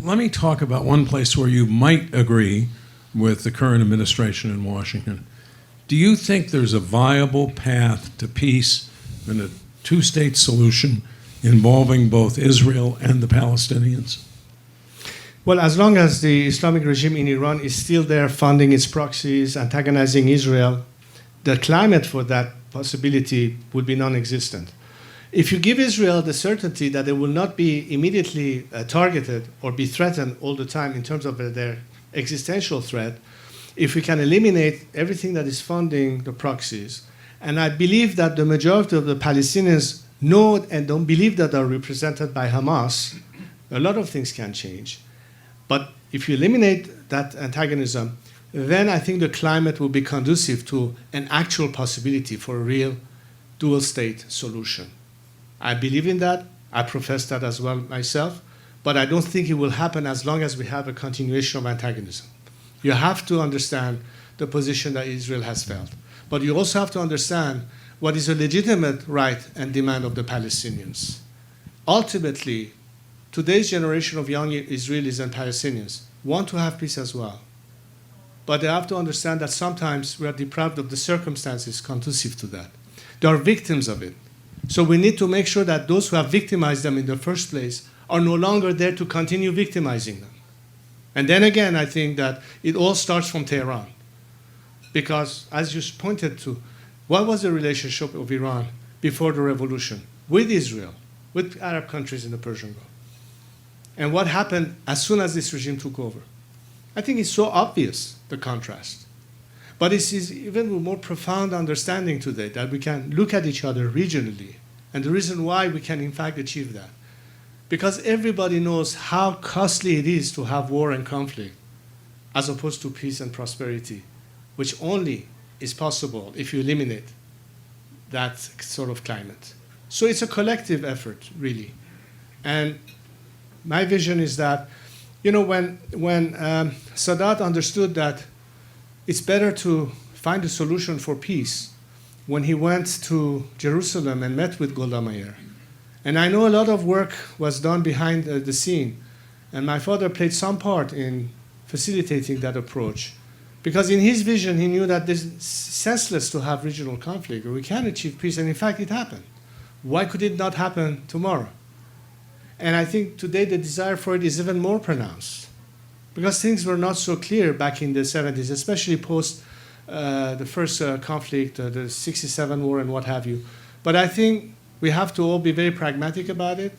Let me talk about one place where you might agree with the current administration in Washington. Do you think there's a viable path to peace and a two-state solution involving both Israel and the Palestinians? Well, as long as the Islamic regime in Iran is still there funding its proxies, antagonizing Israel, the climate for that possibility would be non-existent. If you give Israel the certainty that they will not be immediately targeted or be threatened all the time in terms of their existential threat, if we can eliminate everything that is funding the proxies, and I believe that the majority of the Palestinians know and don't believe that they are represented by Hamas, a lot of things can change. But if you eliminate that antagonism, then I think the climate will be conducive to an actual possibility for a real dual-state solution. I believe in that. I profess that as well myself. But I don't think it will happen as long as we have a continuation of antagonism. You have to understand the position that Israel has felt. But you also have to understand what is a legitimate right and demand of the Palestinians. Ultimately, today's generation of young Israelis and Palestinians want to have peace as well. But they have to understand that sometimes we are deprived of the circumstances conducive to that. They are victims of it. So we need to make sure that those who have victimized them in the first place are no longer there to continue victimizing them. And then again, I think that it all starts from Tehran. Because, as you pointed to, what was the relationship of Iran before the revolution with Israel, with Arab countries in the Persian Gulf? And what happened as soon as this regime took over? I think it's so obvious, the contrast. But it is even with more profound understanding today that we can look at each other regionally, and the reason why we can in fact achieve that. Because everybody knows how costly it is to have war and conflict, as opposed to peace and prosperity, which only is possible if you eliminate that sort of climate. So it's a collective effort, really. And my vision is that, you know, when Sadat understood that it's better to find a solution for peace, when he went to Jerusalem and met with Golda Meir, and I know a lot of work was done behind the scene, and my father played some part in facilitating that approach, because in his vision he knew that it's senseless to have regional conflict, or we can achieve peace, and in fact it happened. Why could it not happen tomorrow? And I think today the desire for it is even more pronounced, because things were not so clear back in the 70s, especially post the first conflict, the 67 war and what have you. But I think we have to all be very pragmatic about it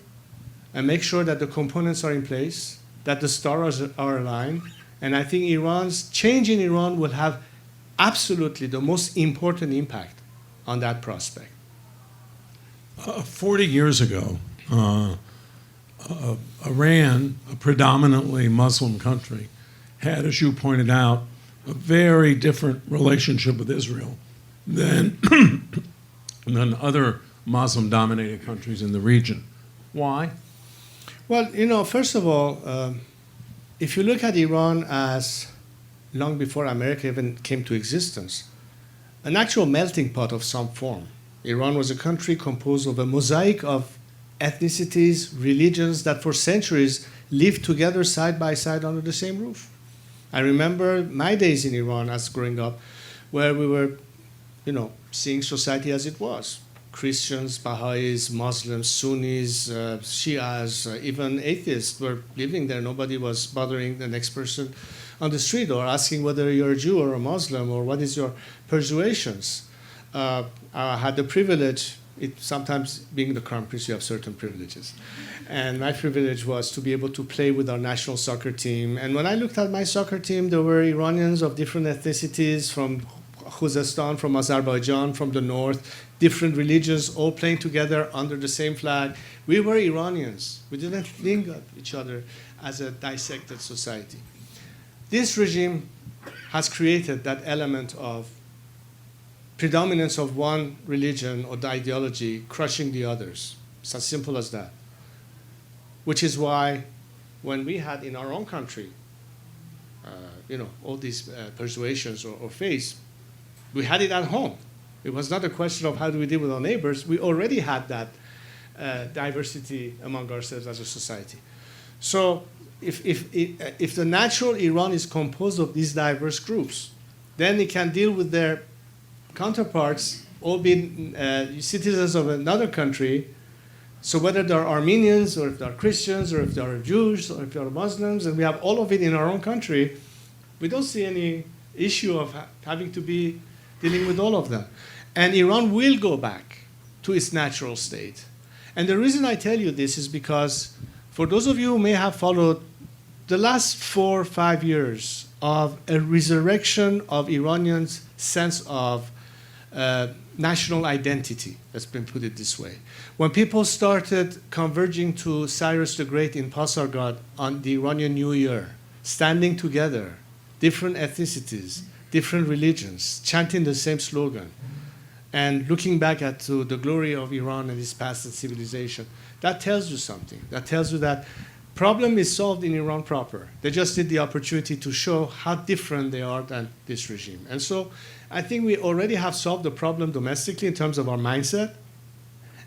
and make sure that the components are in place, that the stars are aligned. And I think Iran's change in Iran will have absolutely the most important impact on that prospect. 40 years ago, Iran, a predominantly Muslim country, had, as you pointed out, a very different relationship with Israel than other Muslim-dominated countries in the region. Why? Well, you know, first of all, if you look at Iran as, long before America even came to existence, an actual melting pot of some form. Iran was a country composed of a mosaic of ethnicities, religions that for centuries lived together side by side under the same roof. I remember my days in Iran as growing up, where we were, you know, seeing society as it was. Christians, Baha'is, Muslims, Sunnis, Shias, even atheists were living there. Nobody was bothering the next person on the street or asking whether you're a Jew or a Muslim or what is your persuasions. I had the privilege, sometimes being the crown prince, you have certain privileges. And my privilege was to be able to play with our national soccer team. And when I looked at my soccer team, there were Iranians of different ethnicities from Khuzestan, from Azerbaijan, from the north, different religions, all playing together under the same flag. We were Iranians. We didn't think of each other as a dissected society. This regime has created that element of predominance of one religion or the ideology crushing the others. It's as simple as that. Which is why when we had in our own country, all these persuasions or faiths, we had it at home. It was not a question of how do we deal with our neighbors. We already had that diversity among ourselves as a society. So if the natural Iran is composed of these diverse groups, then it can deal with their counterparts, all being citizens of another country. So whether they're Armenians, or if they're Christians, or if they're Jews, or if they're Muslims, and we have all of it in our own country, we don't see any issue of having to be dealing with all of them. And Iran will go back to its natural state. And the reason I tell you this is because for those of you who may have followed the last 4 or 5 years of a resurrection of Iranians' sense of national identity, let's put it this way. When people started converging to Cyrus the Great in Pasargad on the Iranian New Year, standing together, different ethnicities, different religions, chanting the same slogan, and looking back to the glory of Iran and its past and civilization, that tells you something. That tells you that problem is solved in Iran proper. They just need the opportunity to show how different they are than this regime. And so I think we already have solved the problem domestically in terms of our mindset.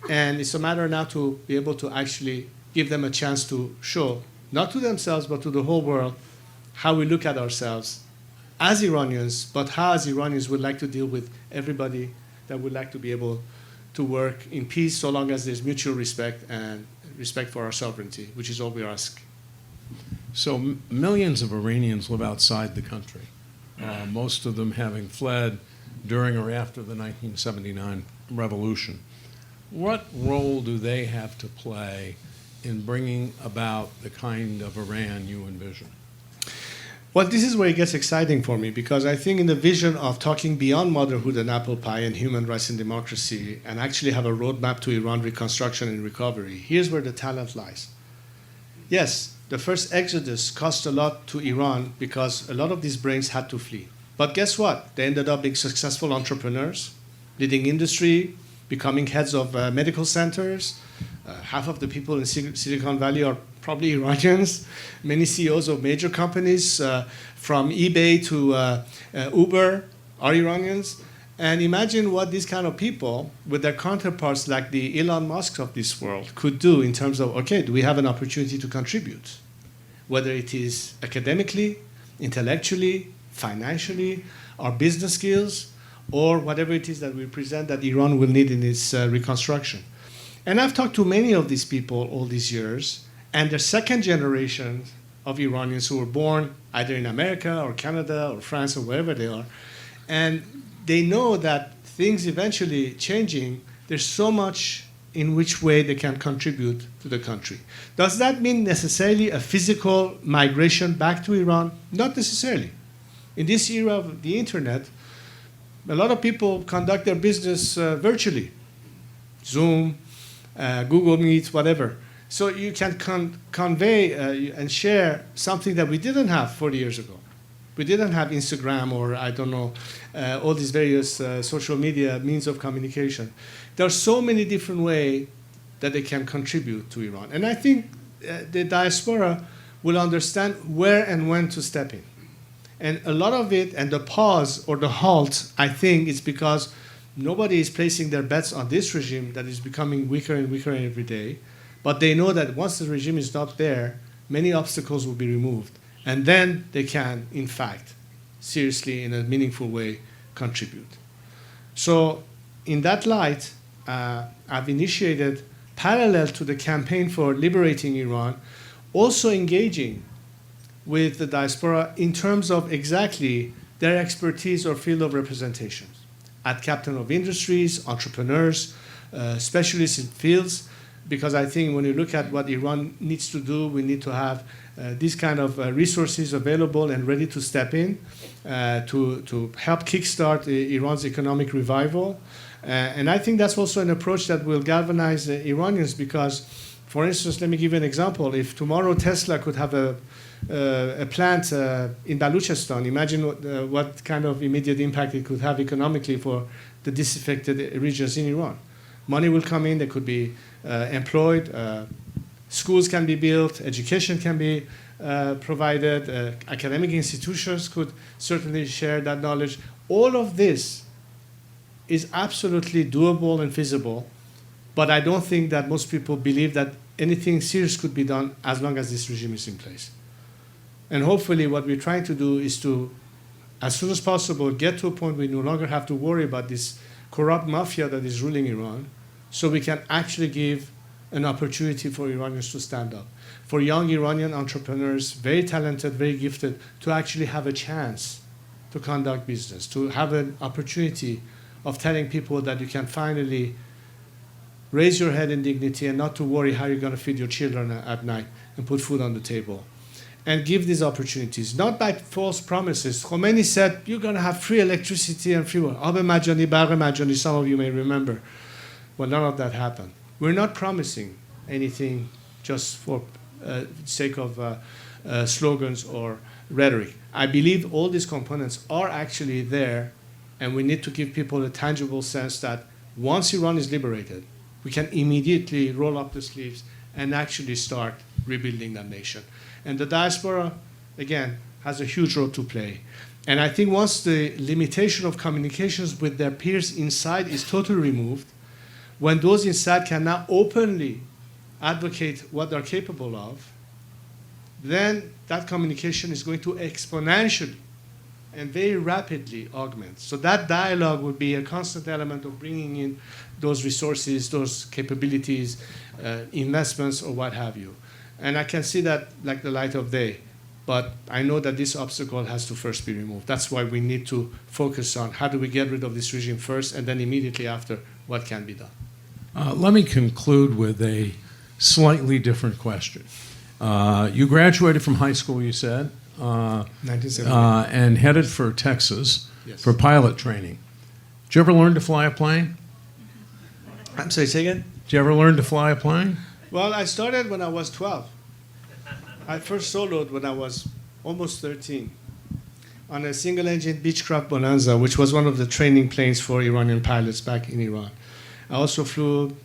And it's a matter now to be able to actually give them a chance to show, not to themselves, but to the whole world, how we look at ourselves as Iranians, but how as Iranians would like to deal with everybody that would like to be able to work in peace so long as there's mutual respect and respect for our sovereignty, which is all we ask. So millions of Iranians live outside the country, most of them having fled during or after the 1979 revolution. What role do they have to play in bringing about the kind of Iran you envision? Well, this is where it gets exciting for me, because I think in the vision of talking beyond motherhood and apple pie and human rights and democracy and actually have a roadmap to Iran reconstruction and recovery, here's where the talent lies. Yes, the first exodus cost a lot to Iran because a lot of these brains had to flee. But guess what? They ended up being successful entrepreneurs, leading industry, becoming heads of medical centers. Half of the people in Silicon Valley are probably Iranians. Many CEOs of major companies, from eBay to Uber, are Iranians. And imagine what these kind of people, with their counterparts like the Elon Musks of this world, could do in terms of, okay, do we have an opportunity to contribute? Whether it is academically, intellectually, financially, our business skills, or whatever it is that we present that Iran will need in its reconstruction. And I've talked to many of these people all these years, and they're second generation of Iranians who were born either in America or Canada or France or wherever they are. And they know that things eventually changing, there's so much in which way they can contribute to the country. Does that mean necessarily a physical migration back to Iran? Not necessarily. In this era of the internet, a lot of people conduct their business virtually. Zoom, Google Meet, whatever. So you can convey and share something that we didn't have 40 years ago. We didn't have Instagram or, I don't know, all these various social media means of communication. There are so many different ways that they can contribute to Iran. And I think the diaspora will understand where and when to step in. And a lot of it, and the pause or the halt, I think, is because nobody is placing their bets on this regime that is becoming weaker and weaker every day. But they know that once the regime is not there, many obstacles will be removed. And then they can, in fact, seriously, in a meaningful way, contribute. So in that light, I've initiated, parallel to the campaign for liberating Iran, also engaging with the diaspora in terms of exactly their expertise or field of representation. At captain of industries, entrepreneurs, specialists in fields, because I think when you look at what Iran needs to do, we need to have these kind of resources available and ready to step in to help kickstart Iran's economic revival. And I think that's also an approach that will galvanize the Iranians because, for instance, let me give you an example. If tomorrow Tesla could have a plant in Baluchistan, imagine what kind of immediate impact it could have economically for the disaffected regions in Iran. Money will come in, they could be employed, schools can be built, education can be provided, academic institutions could certainly share that knowledge. All of this is absolutely doable and feasible, but I don't think that most people believe that anything serious could be done as long as this regime is in place. And hopefully what we're trying to do is to, as soon as possible, get to a point where we no longer have to worry about this corrupt mafia that is ruling Iran, so we can actually give an opportunity for Iranians to stand up, for young Iranian entrepreneurs, very talented, very gifted, to actually have a chance to conduct business, to have an opportunity of telling people that you can finally raise your head in dignity and not to worry how you're going to feed your children at night and put food on the table. And give these opportunities, not by false promises. Khomeini said, you're going to have free electricity and free water. Ab majani, barq majani, some of you may remember. Well, none of that happened. We're not promising anything just for sake of slogans or rhetoric. I believe all these components are actually there, and we need to give people a tangible sense that once Iran is liberated, we can immediately roll up the sleeves and actually start rebuilding that nation. And the diaspora, again, has a huge role to play. And I think once the limitation of communications with their peers inside is totally removed, when those inside can now openly advocate what they're capable of, then that communication is going to exponentially and very rapidly augment. So that dialogue would be a constant element of bringing in those resources, those capabilities, investments, or what have you. And I can see that like the light of day. But I know that this obstacle has to first be removed. That's why we need to focus on how do we get rid of this regime first, and then immediately after, what can be done. Let me conclude with a slightly different question. You graduated from high school, you said, 1978. and headed for Texas Yes. for pilot training. Did you ever learn to fly a plane? I'm sorry, say again? Did you ever learn to fly a plane? Well, I started when I was 12. I first soloed when I was almost 13 on a single-engine Beechcraft Bonanza, which was one of the training planes for Iranian pilots back in Iran. I also flew,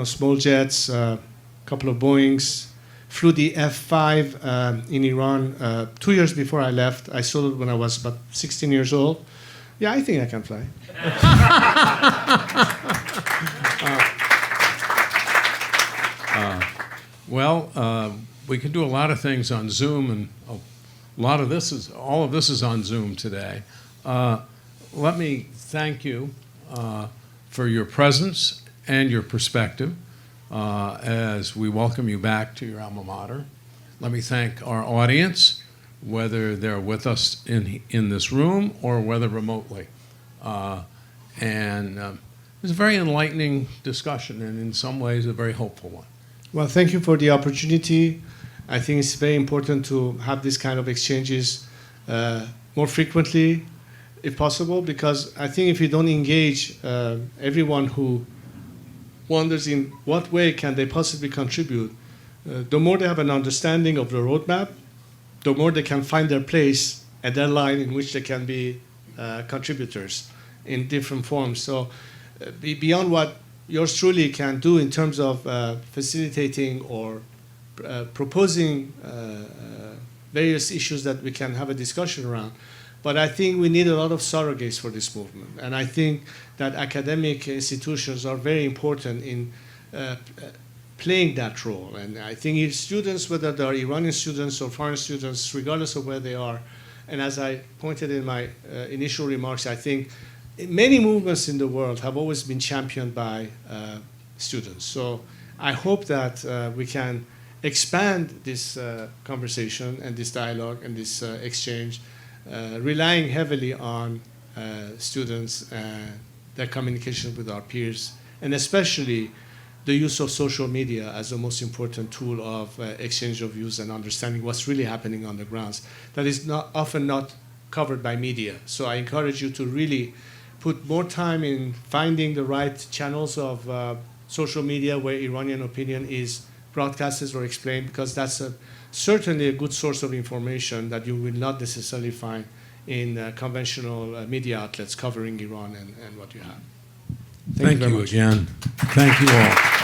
small jets, a couple of Boeings, flew the F-5 in Iran 2 years before I left. I soloed when I was about 16 years old. Yeah, I think I can fly. We can do a lot of things on Zoom, and all of this is on Zoom today. Let me thank you for your presence and your perspective as we welcome you back to your alma mater. Let me thank our audience, whether they're with us in this room or whether remotely. It was a very enlightening discussion, and in some ways a very hopeful one. Well, thank you for the opportunity. I think it's very important to have this kind of exchanges more frequently, if possible, because I think if you don't engage everyone who wonders in what way can they possibly contribute, the more they have an understanding of the roadmap, the more they can find their place at their line in which they can be contributors in different forms. So beyond what yours truly can do in terms of facilitating or proposing various issues that we can have a discussion around. But I think we need a lot of surrogates for this movement. And I think that academic institutions are very important in playing that role. And I think if students, whether they are Iranian students or foreign students, regardless of where they are, and as I pointed in my initial remarks, I think many movements in the world have always been championed by students. So I hope that we can expand this conversation and this dialogue and this exchange, relying heavily on students and their communication with our peers, and especially the use of social media as the most important tool of exchange of views and understanding what's really happening on the grounds that is often not covered by media. So I encourage you to really put more time in finding the right channels of social media where Iranian opinion is broadcasted or explained, because that's certainly a good source of information that you will not necessarily find in conventional media outlets covering Iran and what you have. Thank you again. Thank you all.